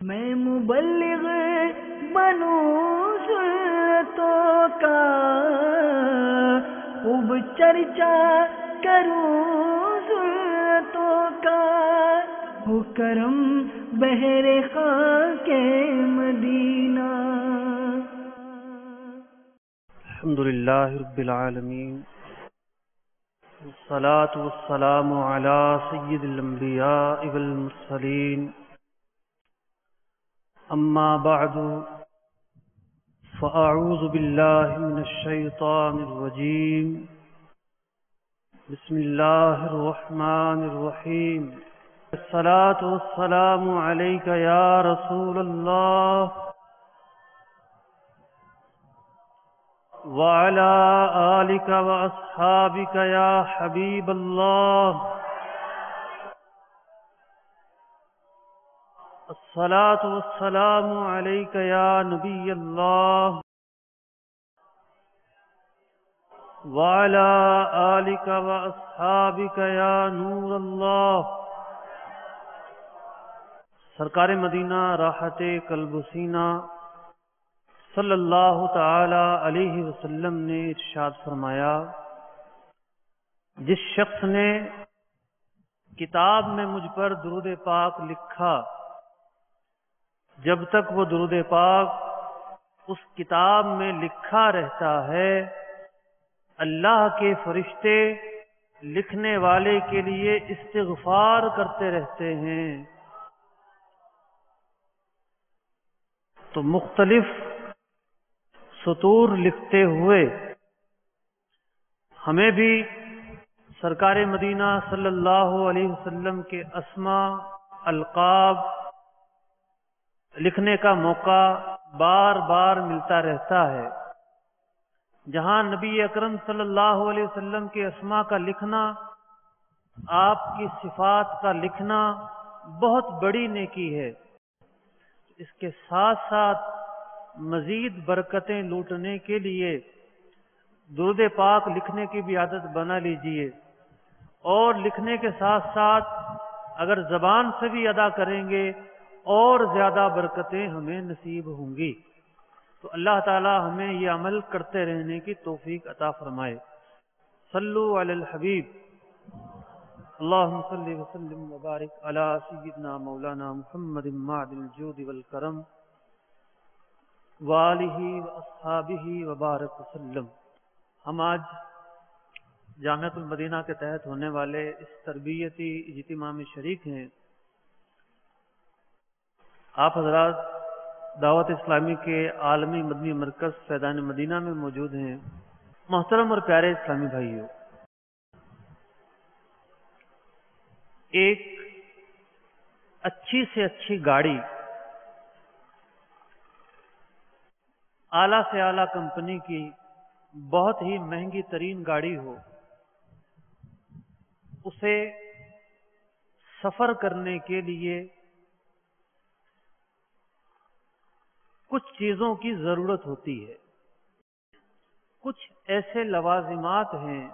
میں مبلغ بنوں سنتوں کا، خوب چرچا کروں سنتوں کا، ہو کرم بہر خاک مدینہ۔ الحمدللہ رب العالمین، والصلاة والسلام علی سید الانبیاء والمرسلین، اما بعد فاعوذ باللہ من الشیطان الرجیم، بسم اللہ الرحمن الرحیم۔ الصلاة والسلام علیک یا رسول اللہ وعلى آلك وأصحابك يا حبيب الله، الصلاة والسلام عليك يا نبي الله وعلى آلك وأصحابك يا نور الله۔ سرکار مدینہ راحت قلب و سینہ صلی اللہ تعالی علیہ وسلم نے ارشاد فرمایا، جس شخص نے کتاب میں مجھ پر درود پاک لکھا، جب تک وہ درود پاک اس کتاب میں لکھا رہتا ہے، اللہ کے فرشتے لکھنے والے کے لیے استغفار کرتے رہتے ہیں۔ تو مختلف سطور لکھتے ہوئے ہمیں بھی سرکار مدینہ صلی اللہ علیہ وسلم کے اسماء القاب لکھنے کا موقع بار بار ملتا رہتا ہے۔ جہاں نبی اکرم صلی اللہ علیہ وسلم کے اسماء کا لکھنا، آپ کی صفات کا لکھنا بہت بڑی نیکی ہے، اس کے ساتھ ساتھ مزید برکتیں لوٹنے کے لیے درود پاک لکھنے کی بھی عادت بنا لیجئے، اور لکھنے کے ساتھ ساتھ اگر زبان سے بھی ادا کریں گے اور زیادہ برکتیں ہمیں نصیب ہوں گی۔ تو اللہ تعالی ہمیں یہ عمل کرتے رہنے کی توفیق عطا فرمائے۔ صلو علی الحبیب، اللہم صلی وسلم وبارک علی سیدنا مولانا محمد معدن الجود والکرم وآلہ واصحابہ وبارک وسلم۔ ہم آج جامعۃ المدینہ کے تحت ہونے والے اس تربیتی اجتماع میں شریک ہیں۔ آپ حضرات دعوت اسلامی کے عالمی مدنی مرکز فیضان مدینہ میں موجود ہیں۔ محترم اور پیارے اسلامی بھائیوں، ایک اچھی سے اچھی گاڑی، اعلیٰ سے اعلیٰ کمپنی کی بہت ہی مہنگی ترین گاڑی ہو، اسے سفر کرنے کے لیے کچھ چیزوں کی ضرورت ہوتی ہے۔ کچھ ایسے لوازمات ہیں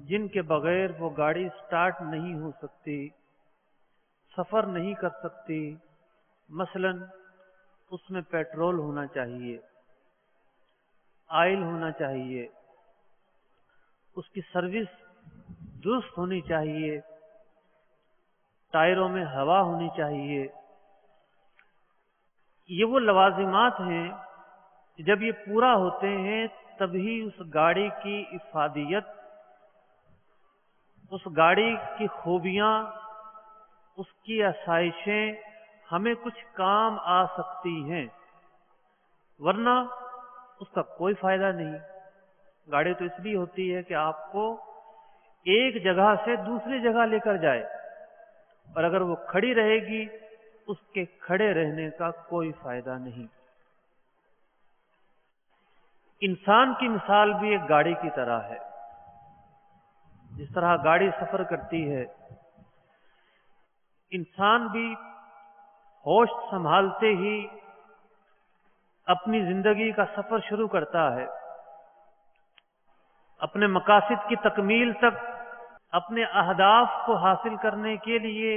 جن کے بغیر وہ گاڑی سٹارٹ نہیں ہو سکتی، سفر نہیں کر سکتی۔ مثلا اس میں پیٹرول ہونا چاہیے، آئل ہونا چاہیے، اس کی سروس درست ہونی چاہیے، ٹائروں میں ہوا ہونی چاہیے۔ یہ وہ لوازمات ہیں، جب یہ پورا ہوتے ہیں تبھی اس گاڑی کی افادیت، اس گاڑی کی خوبیاں، اس کی آسائشیں ہمیں کچھ کام آ سکتی ہیں، ورنہ اس کا کوئی فائدہ نہیں۔ گاڑی تو اس لیے ہوتی ہے کہ آپ کو ایک جگہ سے دوسری جگہ لے کر جائے، اور اگر وہ کھڑی رہے گی اس کے کھڑے رہنے کا کوئی فائدہ نہیں۔ انسان کی مثال بھی ایک گاڑی کی طرح ہے۔ جس طرح گاڑی سفر کرتی ہے، انسان بھی ہوش سنبھالتے ہی اپنی زندگی کا سفر شروع کرتا ہے، اپنے مقاصد کی تکمیل تک، اپنے اہداف کو حاصل کرنے کے لیے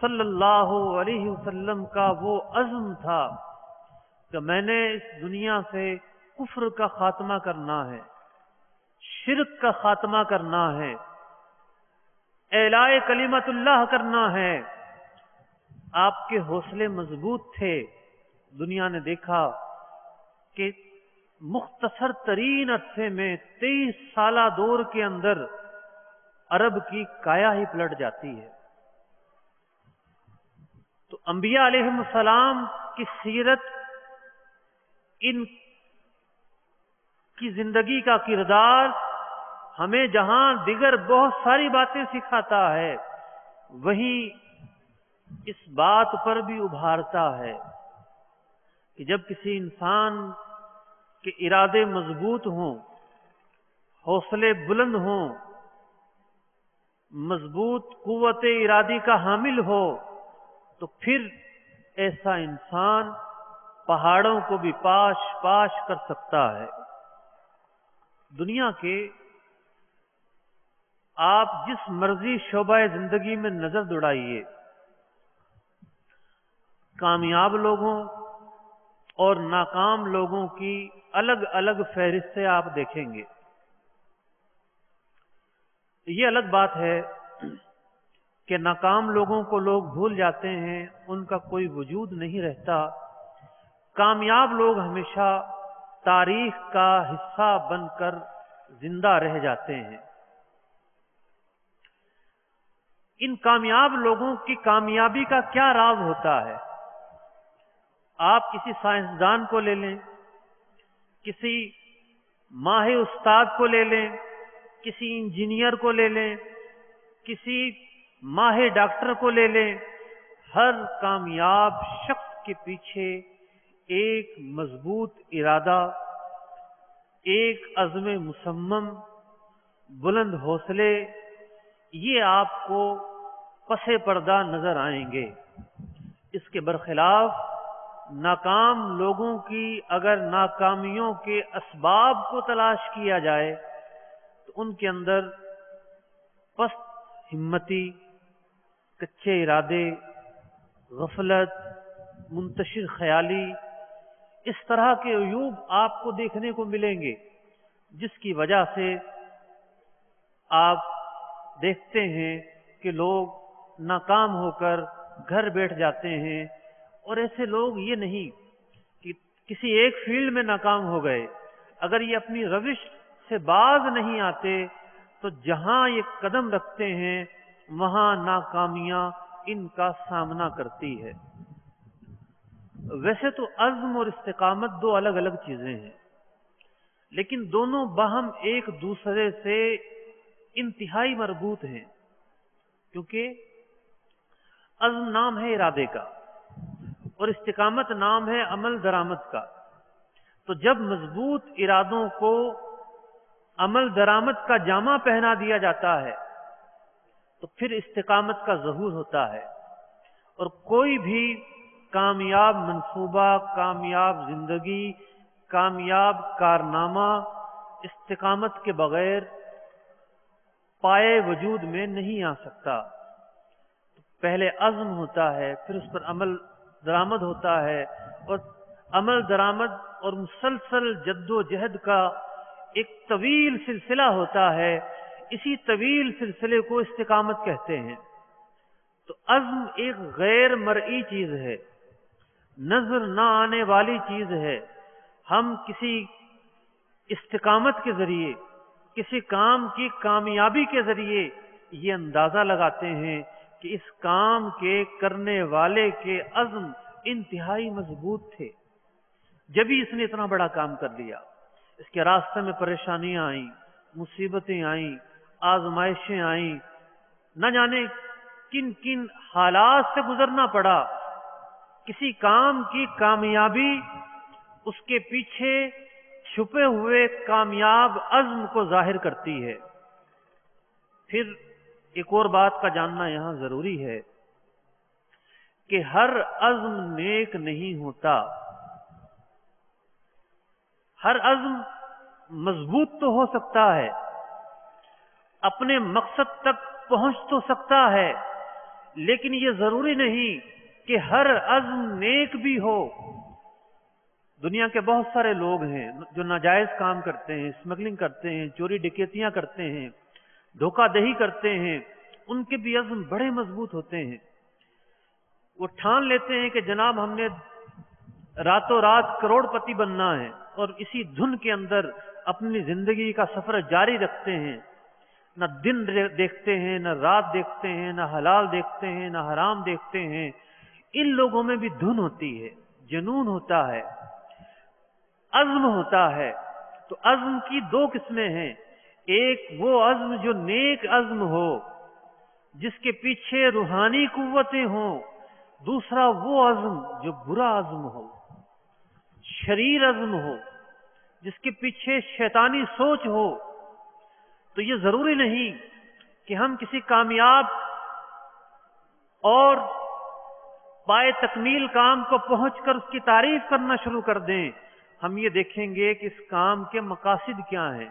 صلی اللہ علیہ وسلم کا وہ عزم تھا کہ میں نے اس دنیا سے کفر کا خاتمہ کرنا ہے، شرک کا خاتمہ کرنا ہے، اعلاء کلمت اللہ کرنا ہے۔ آپ کے حوصلے مضبوط تھے۔ دنیا نے دیکھا کہ مختصر ترین عرصے میں 23 سالہ دور کے اندر عرب کی کایا ہی پلٹ جاتی ہے۔ تو انبیاء علیہ السلام کی سیرت، ان کی زندگی کا کردار ہمیں جہاں دیگر بہت ساری باتیں سکھاتا ہے، وہیں اس بات پر بھی ابھارتا ہے کہ جب کسی انسان کے ارادے مضبوط ہوں، حوصلے بلند ہوں، مضبوط قوت ارادی کا حامل ہو، تو پھر ایسا انسان پہاڑوں کو بھی پاش پاش کر سکتا ہے۔ دنیا کے آپ جس مرضی شعبہ زندگی میں نظر دوڑائیے، کامیاب لوگوں اور ناکام لوگوں کی الگ الگ فہرستیں آپ دیکھیں گے۔ یہ الگ بات ہے کہ ناکام لوگوں کو لوگ بھول جاتے ہیں، ان کا کوئی وجود نہیں رہتا۔ کامیاب لوگ ہمیشہ تاریخ کا حصہ بن کر زندہ رہ جاتے ہیں۔ ان کامیاب لوگوں کی کامیابی کا کیا راز ہوتا ہے؟ آپ کسی سائنسدان کو لے لیں، کسی ماہر استاد کو لے لیں، کسی انجینئر کو لے لیں، کسی ماہر ڈاکٹر کو لے لیں، ہر کامیاب شخص کے پیچھے ایک مضبوط ارادہ، ایک عزم مصمم، بلند حوصلے، یہ آپ کو پس پردہ نظر آئیں گے۔ اس کے برخلاف ناکام لوگوں کی اگر ناکامیوں کے اسباب کو تلاش کیا جائے تو ان کے اندر پست ہمتی، کچے ارادے، غفلت، منتشر خیالی، اس طرح کے عیوب آپ کو دیکھنے کو ملیں گے، جس کی وجہ سے آپ دیکھتے ہیں کہ لوگ ناکام ہو کر گھر بیٹھ جاتے ہیں۔ اور ایسے لوگ یہ نہیں کہ کسی ایک فیلڈ میں ناکام ہو گئے، اگر یہ اپنی روش سے باز نہیں آتے تو جہاں یہ قدم رکھتے ہیں وہاں ناکامیاں ان کا سامنا کرتی ہے۔ ویسے تو عزم اور استقامت دو الگ الگ چیزیں ہیں، لیکن دونوں باہم ایک دوسرے سے انتہائی مربوط ہیں، کیونکہ عزم نام ہے ارادے کا اور استقامت نام ہے عمل درآمد کا۔ تو جب مضبوط ارادوں کو عمل درآمد کا جامہ پہنا دیا جاتا ہے تو پھر استقامت کا ظہور ہوتا ہے، اور کوئی بھی کامیاب منصوبہ، کامیاب زندگی، کامیاب کارنامہ استقامت کے بغیر پائے وجود میں نہیں آ سکتا۔ پہلے عزم ہوتا ہے، پھر اس پر عمل درآمد ہوتا ہے، اور عمل درآمد اور مسلسل جد و جہد کا ایک طویل سلسلہ ہوتا ہے۔ اسی طویل سلسلے کو استقامت کہتے ہیں۔ تو عزم ایک غیر مرئی چیز ہے، نظر نہ آنے والی چیز ہے۔ ہم کسی استقامت کے ذریعے، کسی کام کی کامیابی کے ذریعے یہ اندازہ لگاتے ہیں کہ اس کام کے کرنے والے کے عزم انتہائی مضبوط تھے، جبھی اس نے اتنا بڑا کام کر لیا۔ اس کے راستے میں پریشانیاں آئیں، مصیبتیں آئیں، آزمائشیں آئیں، نہ جانے کن کن حالات سے گزرنا پڑا۔ کسی کام کی کامیابی اس کے پیچھے چھپے ہوئے کامیاب عزم کو ظاہر کرتی ہے۔ پھر ایک اور بات کا جاننا یہاں ضروری ہے کہ ہر عزم نیک نہیں ہوتا۔ ہر عزم مضبوط تو ہو سکتا ہے، اپنے مقصد تک پہنچ تو سکتا ہے، لیکن یہ ضروری نہیں کہ ہر عزم نیک بھی ہو۔ دنیا کے بہت سارے لوگ ہیں جو ناجائز کام کرتے ہیں، اسمگلنگ کرتے ہیں، چوری ڈکیتیاں کرتے ہیں، دھوکہ دہی کرتے ہیں، ان کے بھی عزم بڑے مضبوط ہوتے ہیں۔ وہ ٹھان لیتے ہیں کہ جناب ہم نے راتوں رات کروڑ پتی بننا ہے، اور اسی دھن کے اندر اپنی زندگی کا سفر جاری رکھتے ہیں، نہ دن دیکھتے ہیں، نہ رات دیکھتے ہیں، نہ حلال دیکھتے ہیں، نہ حرام دیکھتے ہیں۔ ان لوگوں میں بھی دھن ہوتی ہے، جنون ہوتا ہے، عزم ہوتا ہے۔ تو عزم کی دو قسمیں ہیں، ایک وہ عزم جو نیک عزم ہو، جس کے پیچھے روحانی قوتیں ہوں، دوسرا وہ عزم جو برا عزم ہو، شریر عزم ہو، جس کے پیچھے شیطانی سوچ ہو۔ تو یہ ضروری نہیں کہ ہم کسی کامیاب اور پائے تکمیل کام کو پہنچ کر اس کی تعریف کرنا شروع کر دیں۔ ہم یہ دیکھیں گے کہ اس کام کے مقاصد کیا ہیں۔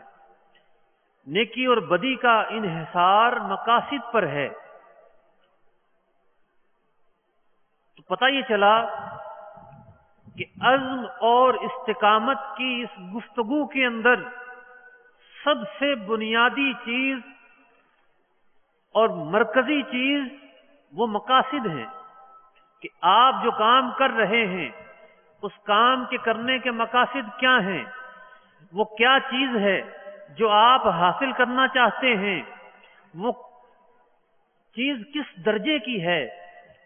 نیکی اور بدی کا انحصار مقاصد پر ہے۔ تو پتہ یہ چلا کہ عزم اور استقامت کی اس گفتگو کے اندر سب سے بنیادی چیز اور مرکزی چیز وہ مقاصد ہیں، کہ آپ جو کام کر رہے ہیں اس کام کے کرنے کے مقاصد کیا ہیں، وہ کیا چیز ہے جو آپ حاصل کرنا چاہتے ہیں، وہ چیز کس درجے کی ہے۔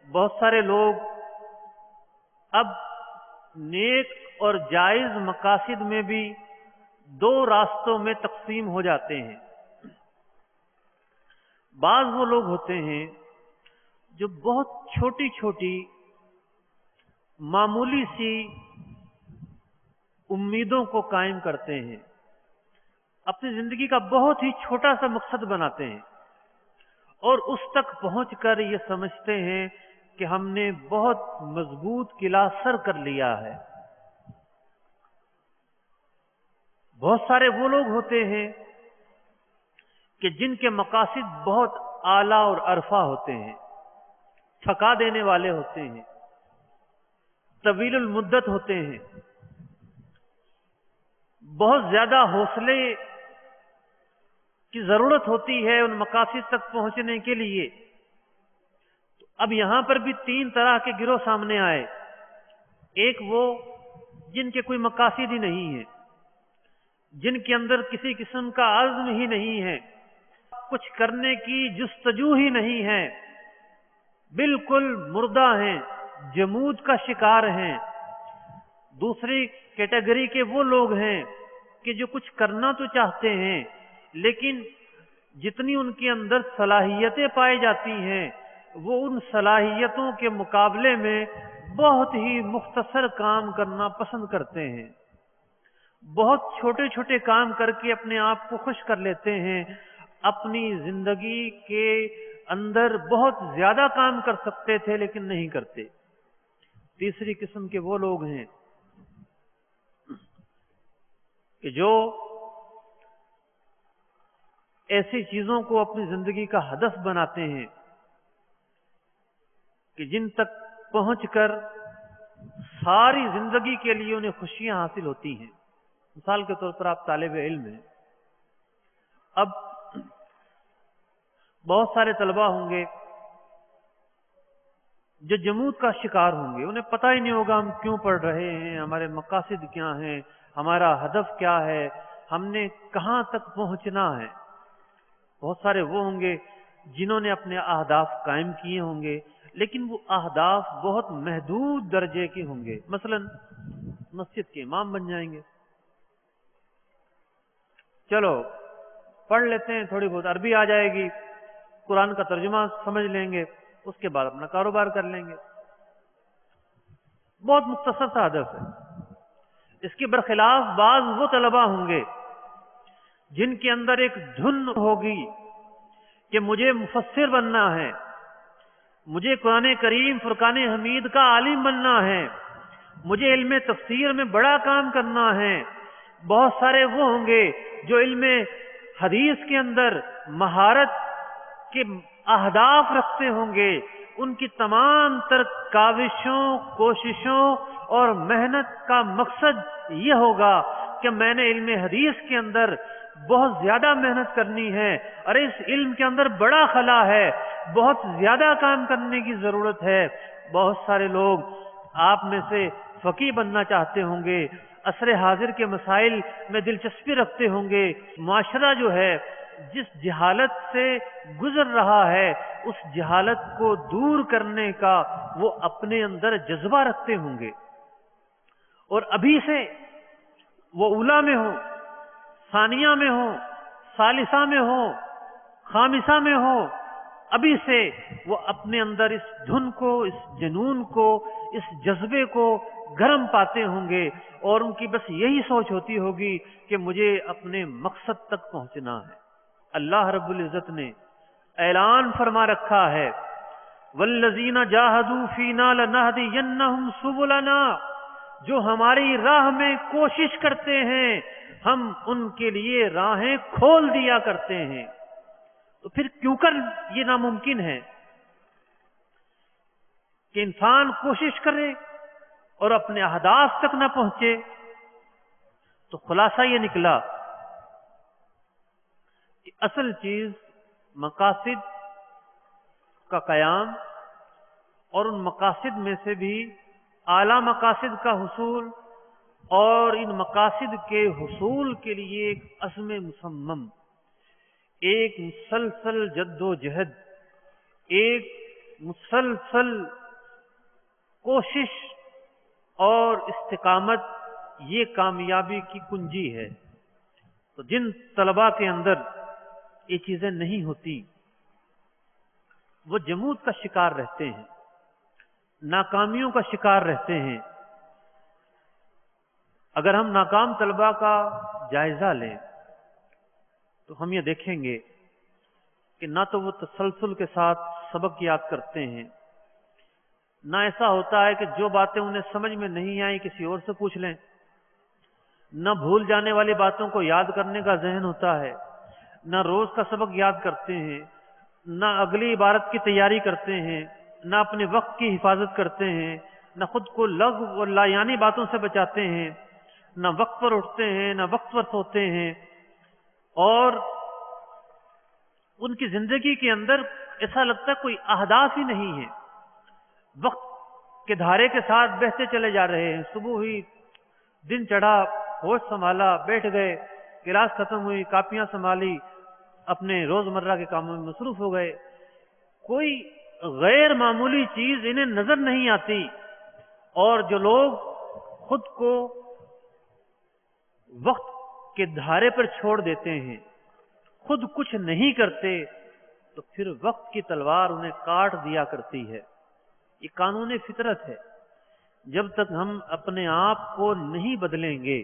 بہت سارے لوگ اب نیک اور جائز مقاصد میں بھی دو راستوں میں تقسیم ہو جاتے ہیں۔ بعض وہ لوگ ہوتے ہیں جو بہت چھوٹی چھوٹی معمولی سی امیدوں کو قائم کرتے ہیں، اپنی زندگی کا بہت ہی چھوٹا سا مقصد بناتے ہیں، اور اس تک پہنچ کر یہ سمجھتے ہیں کہ ہم نے بہت مضبوط قلعہ سر کر لیا ہے۔ بہت سارے وہ لوگ ہوتے ہیں کہ جن کے مقاصد بہت اعلیٰ اور عرفہ ہوتے ہیں، تھکا دینے والے ہوتے ہیں، طویل المدت ہوتے ہیں، بہت زیادہ حوصلے کی ضرورت ہوتی ہے ان مقاصد تک پہنچنے کے لیے۔ تو اب یہاں پر بھی تین طرح کے گروہ سامنے آئے۔ ایک وہ جن کے کوئی مقاصد ہی نہیں ہے، جن کے اندر کسی قسم کا عزم ہی نہیں ہے، کچھ کرنے کی جستجو ہی نہیں ہے، بالکل مردہ ہیں، جمود کا شکار ہیں۔ دوسری کیٹیگری کے وہ لوگ ہیں کہ جو کچھ کرنا تو چاہتے ہیں، لیکن جتنی ان کے اندر صلاحیتیں پائی جاتی ہیں وہ ان صلاحیتوں کے مقابلے میں بہت ہی مختصر کام کرنا پسند کرتے ہیں، بہت چھوٹے چھوٹے کام کر کے اپنے آپ کو خوش کر لیتے ہیں، اپنی زندگی کے اندر بہت زیادہ کام کر سکتے تھے لیکن نہیں کرتے۔ تیسری قسم کے وہ لوگ ہیں کہ جو ایسی چیزوں کو اپنی زندگی کا ہدف بناتے ہیں کہ جن تک پہنچ کر ساری زندگی کے لیے انہیں خوشیاں حاصل ہوتی ہیں۔ مثال کے طور پر آپ طالب علم ہیں، اب بہت سارے طلباء ہوں گے جو جمود کا شکار ہوں گے، انہیں پتہ ہی نہیں ہوگا ہم کیوں پڑھ رہے ہیں، ہمارے مقاصد کیا ہیں، ہمارا ہدف کیا ہے، ہم نے کہاں تک پہنچنا ہے۔ بہت سارے وہ ہوں گے جنہوں نے اپنے اہداف قائم کیے ہوں گے، لیکن وہ اہداف بہت محدود درجے کے ہوں گے۔ مثلا مسجد کے امام بن جائیں گے، چلو پڑھ لیتے ہیں، تھوڑی بہت عربی آ جائے گی، قرآن کا ترجمہ سمجھ لیں گے، اس کے بعد اپنا کاروبار کر لیں گے۔ بہت مختصر سا ہدف ہے۔ اس کے برخلاف بعض وہ طلباء ہوں گے جن کے اندر ایک دھن ہوگی کہ مجھے مفسر بننا ہے، مجھے قرآن کریم فرقان حمید کا عالم بننا ہے، مجھے علم تفسیر میں بڑا کام کرنا ہے۔ بہت سارے وہ ہوں گے جو علم حدیث کے اندر مہارت کے اہداف رکھتے ہوں گے، ان کی تمام تر کاوشوں، کوششوں اور محنت کا مقصد یہ ہوگا کہ میں نے علم حدیث کے اندر بہت زیادہ محنت کرنی ہے، اور اس علم کے اندر بڑا خلا ہے، بہت زیادہ کام کرنے کی ضرورت ہے۔ بہت سارے لوگ آپ میں سے فقیہ بننا چاہتے ہوں گے، عصر حاضر کے مسائل میں دلچسپی رکھتے ہوں گے، معاشرہ جو ہے جس جہالت سے گزر رہا ہے اس جہالت کو دور کرنے کا وہ اپنے اندر جذبہ رکھتے ہوں گے، اور ابھی سے وہ اولا میں ہو، ثانیہ میں ہو، ثالثہ میں ہو، خامسہ میں ہو، ابھی سے وہ اپنے اندر اس دھن کو، اس جنون کو، اس جذبے کو گرم پاتے ہوں گے، اور ان کی بس یہی سوچ ہوتی ہوگی کہ مجھے اپنے مقصد تک پہنچنا ہے۔ اللہ رب العزت نے اعلان فرما رکھا ہے، والذین جاہدوا فینا لنہدینہم سبلنا، جو ہماری راہ میں کوشش کرتے ہیں ہم ان کے لیے راہیں کھول دیا کرتے ہیں۔ تو پھر کیوں کر یہ ناممکن ہے کہ انسان کوشش کرے اور اپنے اہداف تک نہ پہنچے؟ تو خلاصہ یہ نکلا کہ اصل چیز مقاصد کا قیام، اور ان مقاصد میں سے بھی اعلیٰ مقاصد کا حصول، اور ان مقاصد کے حصول کے لیے ایک عزم مصمم، ایک مسلسل جد و جہد، ایک مسلسل کوشش اور استقامت، یہ کامیابی کی کنجی ہے۔ تو جن طلباء کے اندر یہ چیزیں نہیں ہوتی وہ جمود کا شکار رہتے ہیں، ناکامیوں کا شکار رہتے ہیں۔ اگر ہم ناکام طلباء کا جائزہ لیں تو ہم یہ دیکھیں گے کہ نہ تو وہ تسلسل کے ساتھ سبق یاد کرتے ہیں، نہ ایسا ہوتا ہے کہ جو باتیں انہیں سمجھ میں نہیں آئیں کسی اور سے پوچھ لیں، نہ بھول جانے والی باتوں کو یاد کرنے کا ذہن ہوتا ہے، نہ روز کا سبق یاد کرتے ہیں، نہ اگلی عبارت کی تیاری کرتے ہیں، نہ اپنے وقت کی حفاظت کرتے ہیں، نہ خود کو لغو اور لا یعنی باتوں سے بچاتے ہیں، نہ وقت پر اٹھتے ہیں، نہ وقت پر سوتے ہیں، اور ان کی زندگی کے اندر ایسا لگتا ہے کوئی اہداف ہی نہیں ہے، وقت کے دھارے کے ساتھ بہتے چلے جا رہے ہیں۔ صبح ہوئی، دن چڑھا، ہوش سنبھالا، بیٹھ گئے، کلاس ختم ہوئی، کاپیاں سنبھالی، اپنے روزمرہ کے کاموں میں مصروف ہو گئے، کوئی غیر معمولی چیز انہیں نظر نہیں آتی۔ اور جو لوگ خود کو وقت کے دھارے پر چھوڑ دیتے ہیں، خود کچھ نہیں کرتے، تو پھر وقت کی تلوار انہیں کاٹ دیا کرتی ہے۔ یہ قانون فطرت ہے۔ جب تک ہم اپنے آپ کو نہیں بدلیں گے،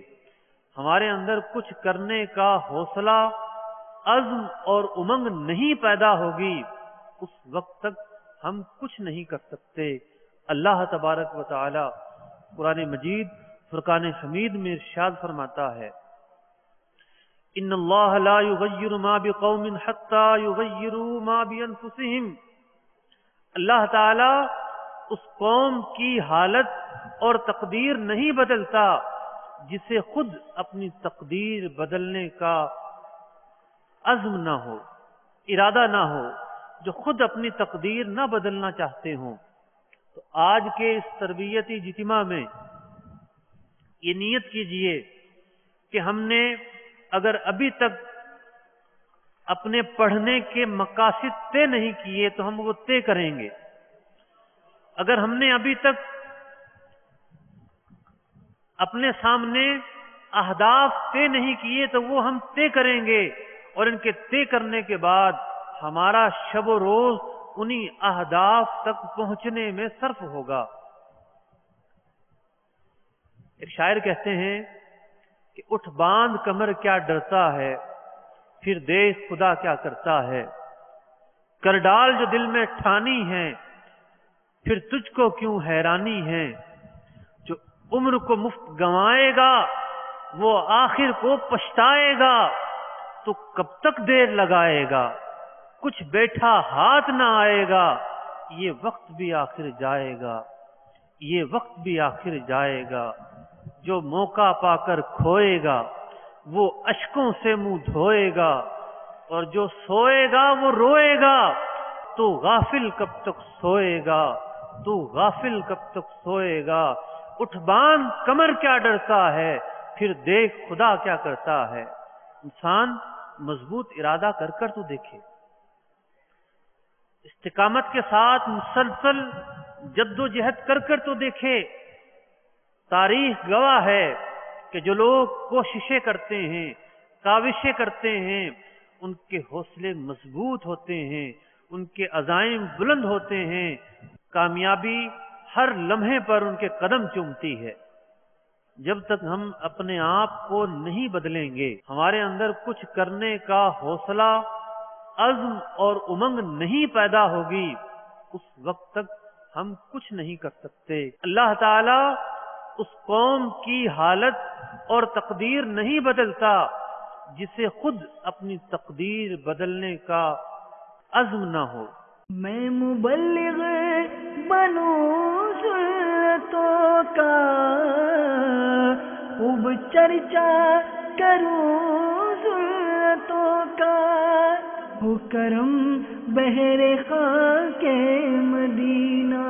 ہمارے اندر کچھ کرنے کا حوصلہ، عزم اور امنگ نہیں پیدا ہوگی، اس وقت تک ہم کچھ نہیں کر سکتے۔ اللہ تبارک و تعالی قرآن مجید فرقان حمید میں ارشاد فرماتا ہے، ان اللہ لا یغیر ما بقوم حتی یغیروا ما بانفسہم۔ اللہ تعالی اس قوم کی حالت اور تقدیر نہیں بدلتا جسے خود اپنی تقدیر بدلنے کا عزم نہ ہو، ارادہ نہ ہو، جو خود اپنی تقدیر نہ بدلنا چاہتے ہوں۔ تو آج کے اس تربیتی اجتماع میں یہ نیت کیجئے کہ ہم نے اگر ابھی تک اپنے پڑھنے کے مقاصد طے نہیں کیے تو ہم وہ طے کریں گے۔ اگر ہم نے ابھی تک اپنے سامنے اہداف طے نہیں کیے تو وہ ہم طے کریں گے، اور ان کے طے کرنے کے بعد ہمارا شب و روز انہی اہداف تک پہنچنے میں صرف ہوگا۔ ایک شاعر کہتے ہیں کہ اٹھ باندھ کمر کیا ڈرتا ہے، پھر دیکھ خدا کیا کرتا ہے، کر ڈال جو دل میں ٹھانی ہے، پھر تجھ کو کیوں حیرانی ہے، جو عمر کو مفت گنوائے گا وہ آخر کو پچھتائے گا، تو کب تک دیر لگائے گا، کچھ بیٹھا ہاتھ نہ آئے گا، یہ وقت بھی آخر جائے گا، یہ وقت بھی آخر جائے گا، جو موقع پا کر کھوئے گا وہ اشکوں سے منہ دھوئے گا، اور جو سوئے گا وہ روئے گا۔ تو غافل کب تک سوئے گا، تو غافل کب تک سوئے گا، اٹھ باندھ کمر کیا ڈرتا ہے، پھر دیکھ خدا کیا کرتا ہے۔ انسان مضبوط ارادہ کر کر تو دیکھے، استقامت کے ساتھ مسلسل جد و جہد کر کر تو دیکھے۔ تاریخ گواہ ہے کہ جو لوگ کوششیں کرتے ہیں، کاوشیں کرتے ہیں، ان کے حوصلے مضبوط ہوتے ہیں، ان کے عزائم بلند ہوتے ہیں، کامیابی ہر لمحے پر ان کے قدم چومتی ہے۔ جب تک ہم اپنے آپ کو نہیں بدلیں گے، ہمارے اندر کچھ کرنے کا حوصلہ، عزم اور امنگ نہیں پیدا ہوگی، اس وقت تک ہم کچھ نہیں کر سکتے۔ اللہ تعالی اس قوم کی حالت اور تقدیر نہیں بدلتا جسے خود اپنی تقدیر بدلنے کا عزم نہ ہو۔ میں مبلغ بنوں سنتوں کا، خوب چرچا کروں سنتوں کا، ہو کرم بہر خاک مدینہ۔